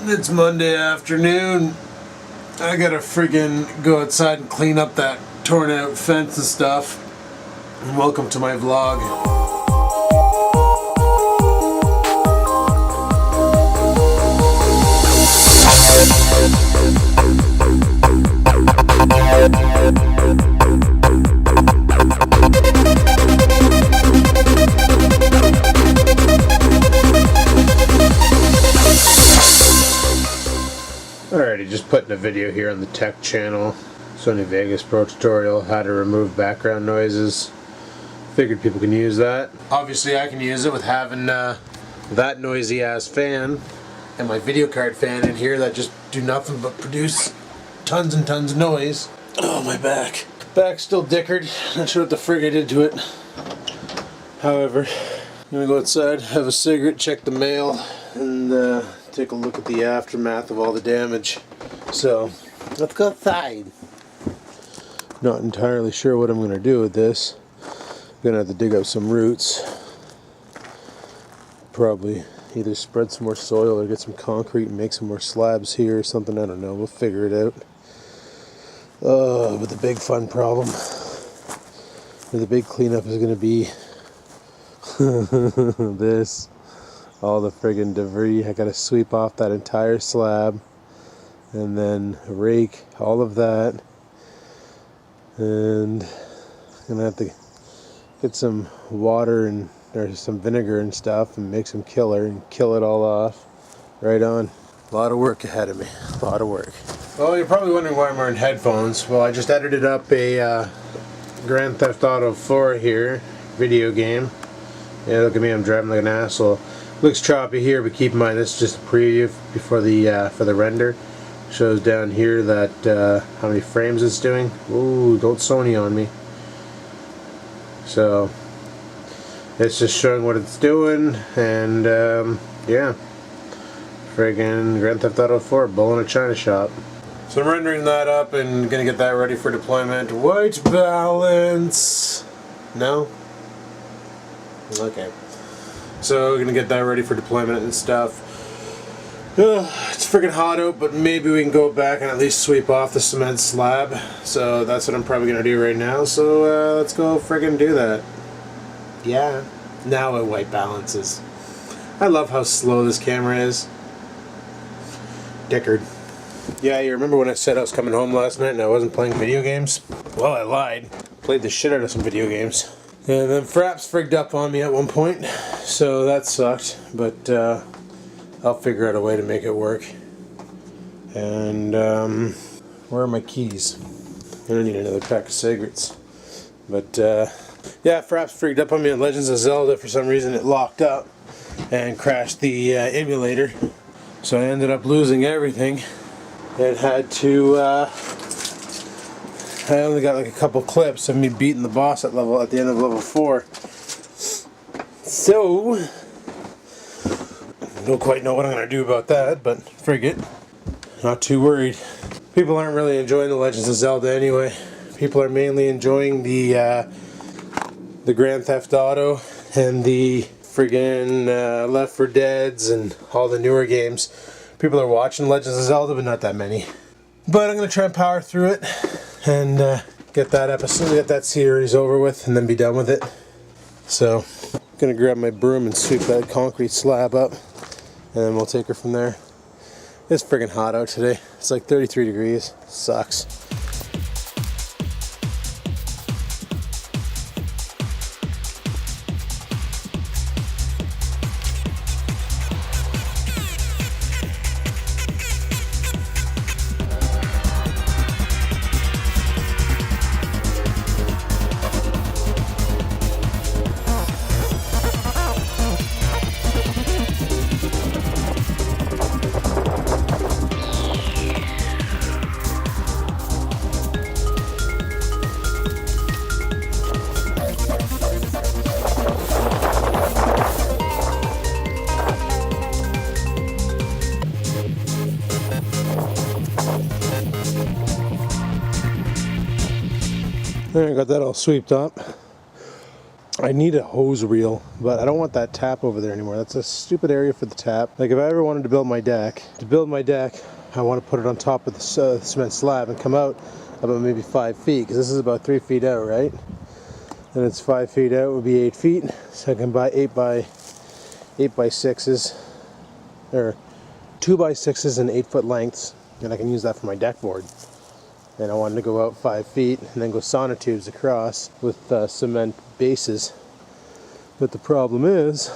It's Monday afternoon. I gotta friggin' go outside and clean up that torn out fence and stuff. And welcome to my vlog. Alrighty, just putting a video here on the tech channel. Sony Vegas Pro tutorial, how to remove background noises. Figured people can use that. Obviously I can use it with having that noisy ass fan and my video card fan in here that just do nothing but produce tons and tons of noise. Oh, my back. Back's still dickered. Not sure what the frig I did to it. However, I'm gonna go outside, have a cigarette, check the mail, and take a look at the aftermath of all the damage. So, let's go outside. Not entirely sure what I'm gonna do with this. I'm gonna have to dig up some roots. Probably either spread some more soil or get some concrete and make some more slabs here or something. I don't know. We'll figure it out. But the big fun problem, or the big cleanup, is gonna be this. All the friggin' debris. I gotta sweep off that entire slab and then rake all of that, and I'm gonna have to get some water and or some vinegar and stuff and make some killer and kill it all off. Right on. A lot of work ahead of me. A lot of work. Well, you're probably wondering why I'm wearing headphones. Well, I just edited up a Grand Theft Auto 4 here video game. Yeah, look at me, I'm driving like an asshole. Looks choppy here, but keep in mind this is just a preview before the for the render. Shows down here that how many frames it's doing. Ooh, don't Sony on me. So it's just showing what it's doing, and yeah, friggin' Grand Theft Auto 4, bull in a china shop. So I'm rendering that up and gonna get that ready for deployment. White balance. No. Okay. So we're gonna get that ready for deployment and stuff. It's freaking hot out, but maybe we can go back and at least sweep off the cement slab. So that's what I'm probably gonna do right now. So let's go friggin' do that. Yeah. Now it white balances. I love how slow this camera is. Dickered. Yeah, you remember when I said I was coming home last night and I wasn't playing video games? Well, I lied. Played the shit out of some video games. And then Fraps frigged up on me at one point, so that sucked, but I'll figure out a way to make it work. And where are my keys? I don't need another pack of cigarettes. But yeah, Fraps frigged up on me at Legends of Zelda. For some reason it locked up and crashed the emulator. So I ended up losing everything and had to I only got like a couple clips of me beating the boss at the end of level 4. So don't quite know what I'm gonna do about that, but frig it. Not too worried. People aren't really enjoying the Legends of Zelda anyway. People are mainly enjoying the Grand Theft Auto and the friggin' Left 4 Deads and all the newer games. People are watching Legends of Zelda, but not that many. But I'm gonna try and power through it and get that episode, get that series over with, and then be done with it. So, I'm gonna grab my broom and sweep that concrete slab up, and then we'll take her from there. It's friggin' hot out today. It's like 33 degrees. Sucks. There, I got that all swept up. I need a hose reel, but I don't want that tap over there anymore. That's a stupid area for the tap. Like if I ever wanted to build my deck, I want to put it on top of the cement slab and come out about maybe 5 feet, because this is about 3 feet out, right? And it's 5 feet out, would be 8 feet. So I can buy 8 by 6s, or 2 by 6s and 8 foot lengths, and I can use that for my deck board. And I wanted to go out 5 feet and then go sonotubes across with cement bases. But the problem is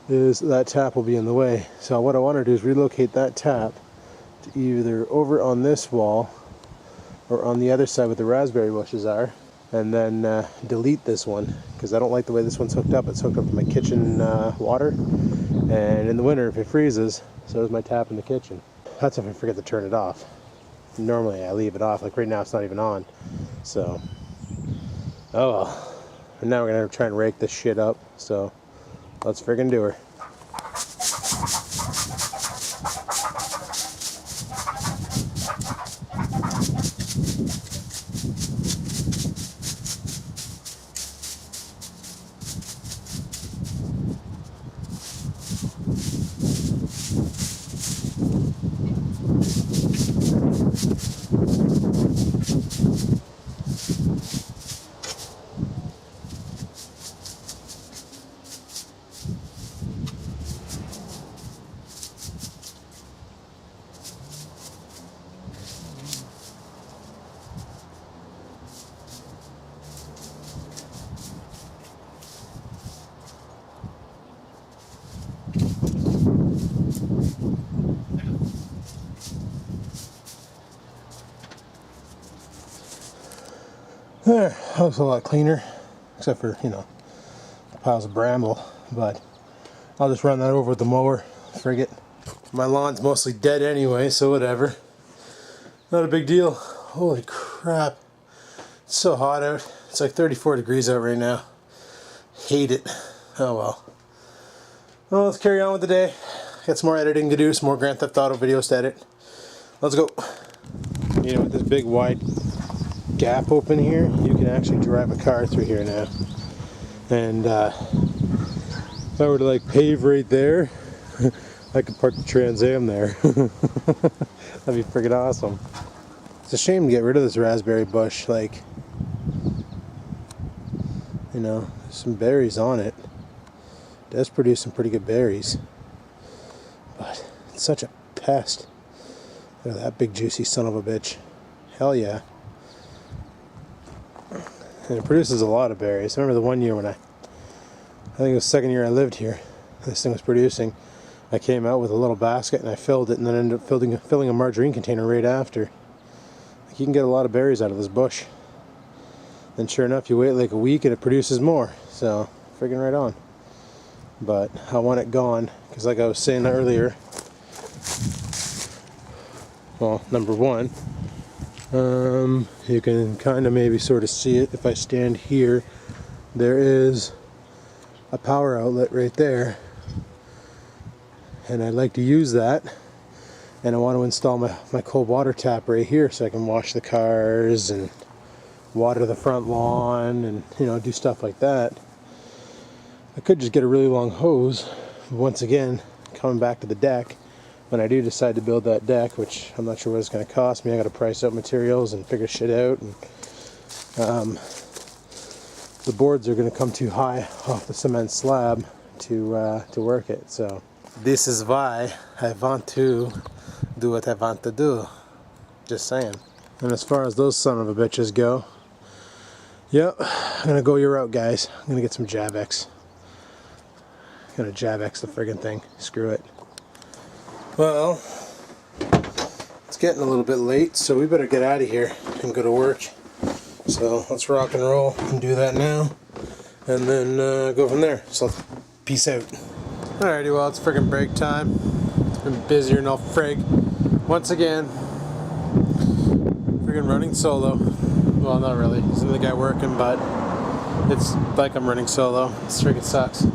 that tap will be in the way. So what I want to do is relocate that tap to either over on this wall or on the other side where the raspberry bushes are, and then delete this one, because I don't like the way this one's hooked up. It's hooked up to my kitchen water, and in the winter if it freezes, so does my tap in the kitchen. That's if I forget to turn it off. Normally I leave it off, like right now it's not even on. So, oh well. And now we're gonna try and rake this shit up, so let's friggin' do her. There, that looks a lot cleaner, except for, you know, piles of bramble, but I'll just run that over with the mower, frig it. My lawn's mostly dead anyway, so whatever. Not a big deal. Holy crap. It's so hot out. It's like 34 degrees out right now. Hate it. Oh well. Well, let's carry on with the day. Got some more editing to do, some more Grand Theft Auto videos to edit. Let's go. You know, with this big wide gap open here, you can actually drive a car through here now. And if I were to like pave right there, I could park the Trans Am there. That'd be freaking awesome. It's a shame to get rid of this raspberry bush. Like, you know, there's some berries on it. It does produce some pretty good berries, but it's such a pest. Look at that big juicy son of a bitch. Hell yeah. And it produces a lot of berries. I remember the one year when I think it was the second year I lived here, this thing was producing. I came out with a little basket and I filled it, and then ended up filling a margarine container right after. Like, you can get a lot of berries out of this bush. Then sure enough, you wait like a week and it produces more. So, friggin' right on. But I want it gone, because like I was saying earlier, well, number one, you can kind of maybe sort of see it if I stand here. There is a power outlet right there, and I'd like to use that, and I want to install my cold water tap right here so I can wash the cars and water the front lawn and, you know, do stuff like that. I could just get a really long hose. Once again, coming back to the deck, when I do decide to build that deck, which I'm not sure what it's going to cost me, I got to price out materials and figure shit out, and the boards are going to come too high off the cement slab to work it. So this is why I want to do what I want to do. Just saying. And as far as those son of a bitches go, yep, I'm going to go your route, guys. I'm going to get some Javex. I'm going to Javex the friggin' thing. Screw it. Well, it's getting a little bit late, so we better get out of here and go to work. So let's rock and roll and do that now, and then go from there. So peace out. Alrighty, well, it's friggin' break time. It's been busier than all frig. Once again, friggin' running solo. Well, not really. There's another guy working, but it's like I'm running solo. This friggin' sucks.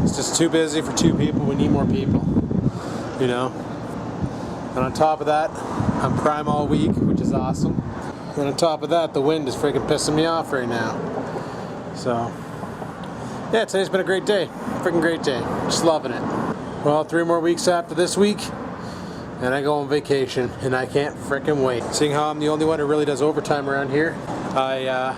It's just too busy for 2 people. We need more people, you know. And on top of that, I'm prime all week, which is awesome. And on top of that, the wind is freaking pissing me off right now. So, yeah, today's been a great day. Freaking great day. Just loving it. Well, 3 more weeks after this week, and I go on vacation, and I can't freaking wait. Seeing how I'm the only one who really does overtime around here, I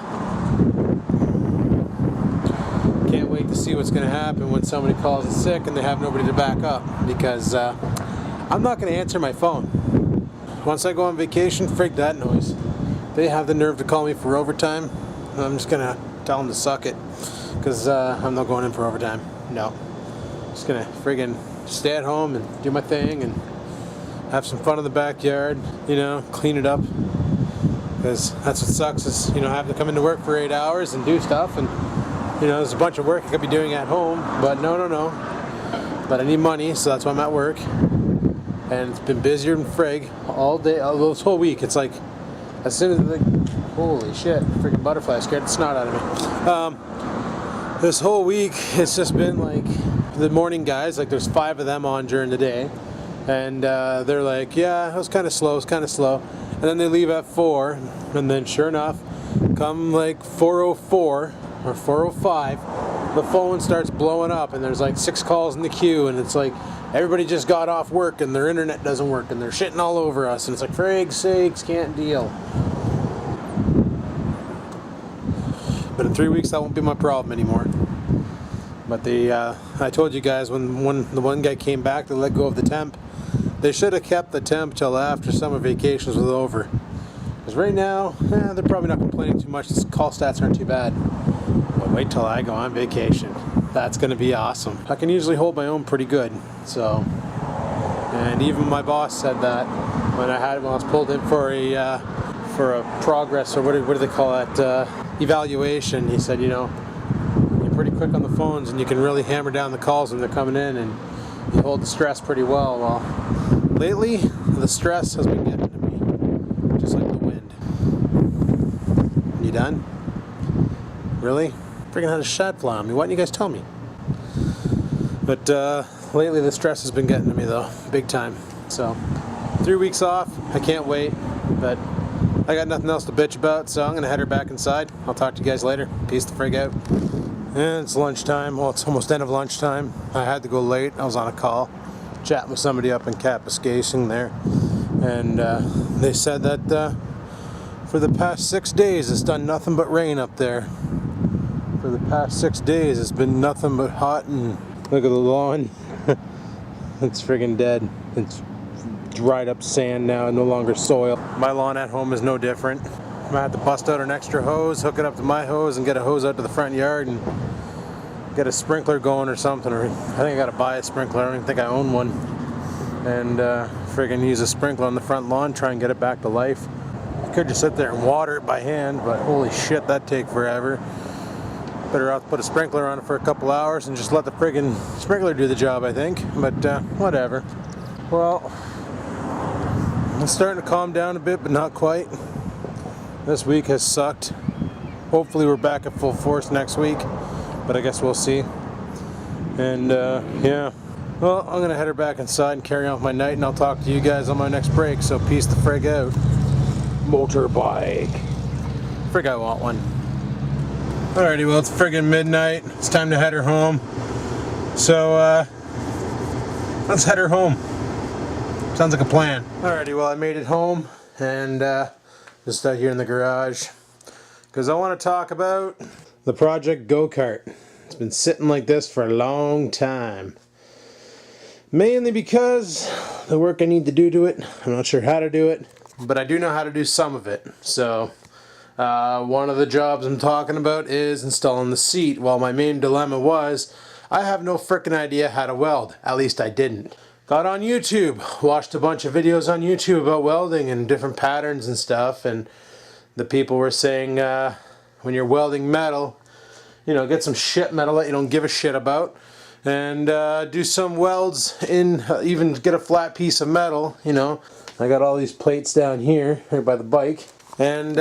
can't wait to see what's going to happen when somebody calls in sick and they have nobody to back up, because I'm not going to answer my phone. Once I go on vacation, frig that noise. They have the nerve to call me for overtime, I'm just going to tell them to suck it, because I'm not going in for overtime. No. Just going to friggin' stay at home and do my thing and have some fun in the backyard, you know, clean it up. Because that's what sucks is, you know, having to come into work for 8 hours and do stuff, and, you know, there's a bunch of work I could be doing at home, but no. But I need money, so that's why I'm at work. And it's been busier than frig all day, this whole week. It's like, as soon as, like, holy shit, freaking butterfly scared the snot out of me. This whole week, it's just been like, the morning guys, like there's 5 of them on during the day, and they're like, yeah, it was kind of slow, and then they leave at 4, and then sure enough, come like 4:04 or 4:05, the phone starts blowing up, and there's like 6 calls in the queue, and it's like, everybody just got off work, and their internet doesn't work, and they're shitting all over us, and it's like, for egg's sakes, can't deal. But in 3 weeks, that won't be my problem anymore. But I told you guys when the one guy came back to let go of the temp, they should have kept the temp till after summer vacations was over. Because right now, they're probably not complaining too much. The call stats aren't too bad. But wait till I go on vacation. That's going to be awesome. I can usually hold my own pretty good. So, and even my boss said that when I was pulled in for a progress, or what do they call it, evaluation. He said, you know, pretty quick on the phones, and you can really hammer down the calls when they're coming in, and you hold the stress pretty well. Well, lately the stress has been getting to me, just like the wind. You done? Really? Freaking had a shad fly on me. Why didn't you guys tell me? But lately the stress has been getting to me though, big time. So 3 weeks off, I can't wait, but I got nothing else to bitch about, so I'm gonna head her back inside. I'll talk to you guys later. Peace the frig out. And it's lunchtime. Well, it's almost end of lunchtime. I had to go late. I was on a call, chatting with somebody up in Kapuskasing there, and they said that for the past 6 days it's done nothing but rain up there. For the past 6 days it's been nothing but hot, and look at the lawn. It's friggin' dead. It's dried up sand now, no longer soil. My lawn at home is no different. I might have to bust out an extra hose, hook it up to my hose, and get a hose out to the front yard and get a sprinkler going or something. Or I think I gotta buy a sprinkler. I don't even think I own one. And friggin' use a sprinkler on the front lawn, try and get it back to life. I could just sit there and water it by hand, but holy shit, that'd take forever. Better off to put a sprinkler on it for a couple hours and just let the friggin' sprinkler do the job, I think. But whatever. Well, it's starting to calm down a bit, but not quite. This week has sucked. Hopefully we're back at full force next week, but I guess we'll see. And yeah, well, I'm gonna head her back inside and carry on with my night, and I'll talk to you guys on my next break. So peace the frig out. Motorbike. Frig, I want one. Alrighty, well, it's friggin' midnight. It's time to head her home. So let's head her home. Sounds like a plan. Alrighty, well, I made it home, and just out here in the garage, because I want to talk about the project go-kart. It's been sitting like this for a long time. Mainly because the work I need to do to it, I'm not sure how to do it, but I do know how to do some of it. So one of the jobs I'm talking about is installing the seat. Well, my main dilemma was I have no frickin' idea how to weld. At least I didn't. Got on YouTube, watched a bunch of videos on YouTube about welding and different patterns and stuff, and the people were saying when you're welding metal, you know, get some shit metal that you don't give a shit about, and do some welds in, even get a flat piece of metal, you know. I got all these plates down here, right by the bike, and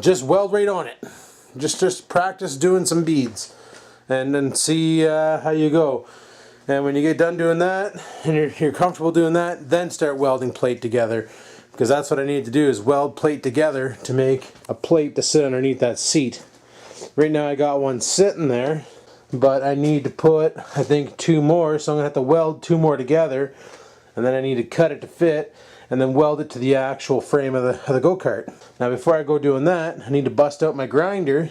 just weld right on it. Just practice doing some beads, and then see how you go. And when you get done doing that, and you're comfortable doing that, then start welding plate together. Because that's what I need to do, is weld plate together to make a plate to sit underneath that seat. Right now I got one sitting there, but I need to put, I think, 2 more, so I'm going to have to weld 2 more together, and then I need to cut it to fit, and then weld it to the actual frame of the go-kart. Now before I go doing that, I need to bust out my grinder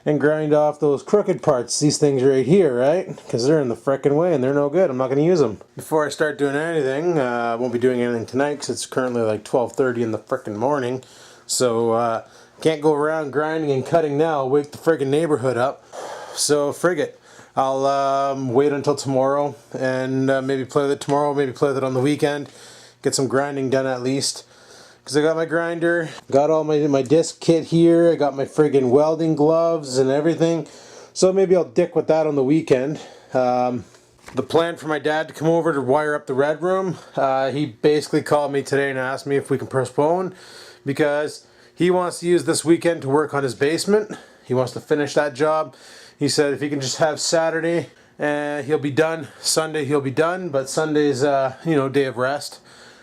and grind off those crooked parts, these things right here, right? Because they're in the frickin' way and they're no good. I'm not going to use them. Before I start doing anything, I won't be doing anything tonight because it's currently like 12:30 in the frickin' morning. So can't go around grinding and cutting now. I'll wake the frickin' neighborhood up. So frig it. I'll wait until tomorrow and maybe play with it tomorrow, maybe play with it on the weekend. Get some grinding done at least. Because I got my grinder, got all my disc kit here, I got my friggin' welding gloves and everything. So maybe I'll dick with that on the weekend. The plan for my dad to come over to wire up the red room, he basically called me today and asked me if we can postpone because he wants to use this weekend to work on his basement. He wants to finish that job. He said if he can just have Saturday, he'll be done. Sunday he'll be done, but Sunday's you know, day of rest.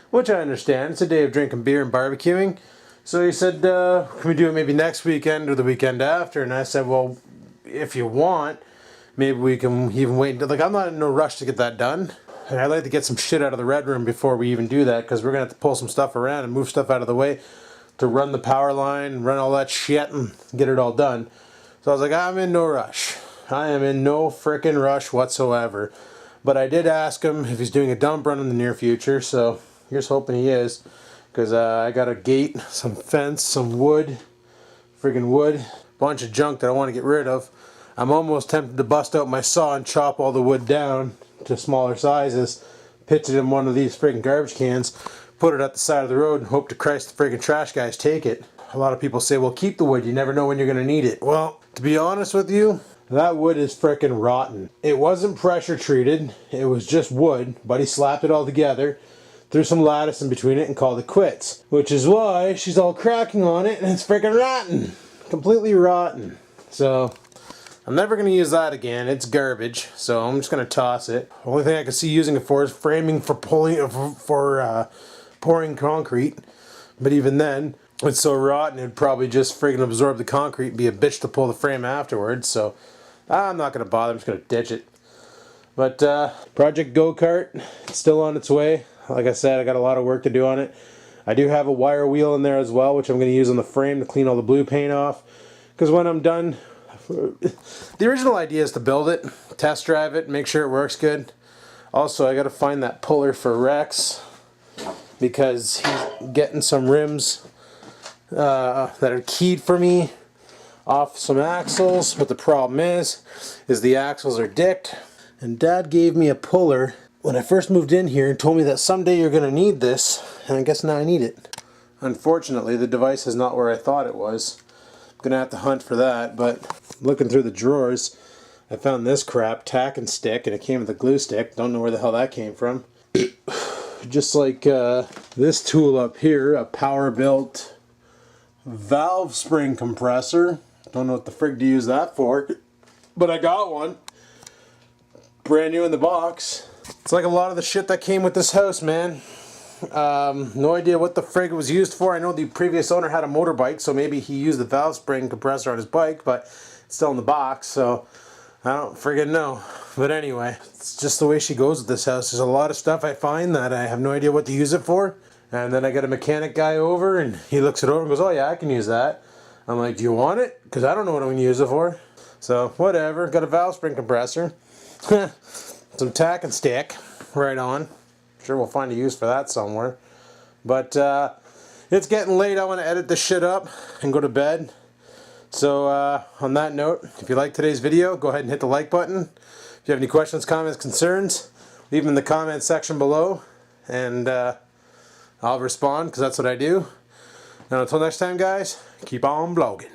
Which I understand. It's a day of drinking beer and barbecuing. So he said, can we do it maybe next weekend or the weekend after? And I said, well, if you want, maybe we can even wait until, like, I'm not in no rush to get that done. And I'd like to get some shit out of the red room before we even do that, because we're going to have to pull some stuff around and move stuff out of the way to run the power line, run all that shit and get it all done. So I was like, I'm in no rush. I am in no frickin' rush whatsoever. But I did ask him if he's doing a dump run in the near future, so here's hoping he is, because I got a gate, some fence, some wood, friggin' wood, bunch of junk that I want to get rid of. I'm almost tempted to bust out my saw and chop all the wood down to smaller sizes, pitch it in one of these friggin' garbage cans, put it at the side of the road, and hope to Christ the friggin' trash guys take it. A lot of people say, well, keep the wood, you never know when you're going to need it. Well, to be honest with you, that wood is frickin' rotten. It wasn't pressure treated, it was just wood, but he slapped it all together, threw some lattice in between it and called it quits. Which is why she's all cracking on it and it's freaking rotten. Completely rotten. So, I'm never going to use that again. It's garbage. So I'm just going to toss it. The only thing I can see using it for is framing for pouring concrete. But even then, it's so rotten it'd probably just friggin' absorb the concrete and be a bitch to pull the frame afterwards. So, I'm not going to bother. I'm just going to ditch it. But, Project Go-Kart, it's still on its way. Like I said, I got a lot of work to do on it. I do have a wire wheel in there as well, which I'm going to use on the frame to clean all the blue paint off. Because when I'm done, the original idea is to build it, test drive it, make sure it works good. Also, I got to find that puller for Rex, because he's getting some rims that are keyed for me off some axles. But the problem is the axles are dicked. And Dad gave me a puller when I first moved in here and told me that someday you're going to need this, and I guess now I need it. Unfortunately, the device is not where I thought it was. I'm going to have to hunt for that, but looking through the drawers, I found this crap, tack and stick, and it came with a glue stick. Don't know where the hell that came from. Just like this tool up here, a power-built valve spring compressor. Don't know what the frig to use that for, but I got one. Brand new in the box. It's like a lot of the shit that came with this house, man. No idea what the frig it was used for. I know the previous owner had a motorbike, so maybe he used the valve spring compressor on his bike, but it's still in the box, so I don't friggin' know. But anyway, it's just the way she goes with this house. There's a lot of stuff I find that I have no idea what to use it for. And then I get a mechanic guy over, and he looks it over and goes, oh yeah, I can use that. I'm like, do you want it? Because I don't know what I'm going to use it for. So, whatever. Got a valve spring compressor. Some tack and stick, right on. Sure we'll find a use for that somewhere. But it's getting late. I want to edit this shit up and go to bed. So on that note, if you liked today's video, go ahead and hit the like button. If you have any questions, comments, concerns, leave them in the comment section below. And I'll respond, because that's what I do. And until next time, guys, keep on vlogging.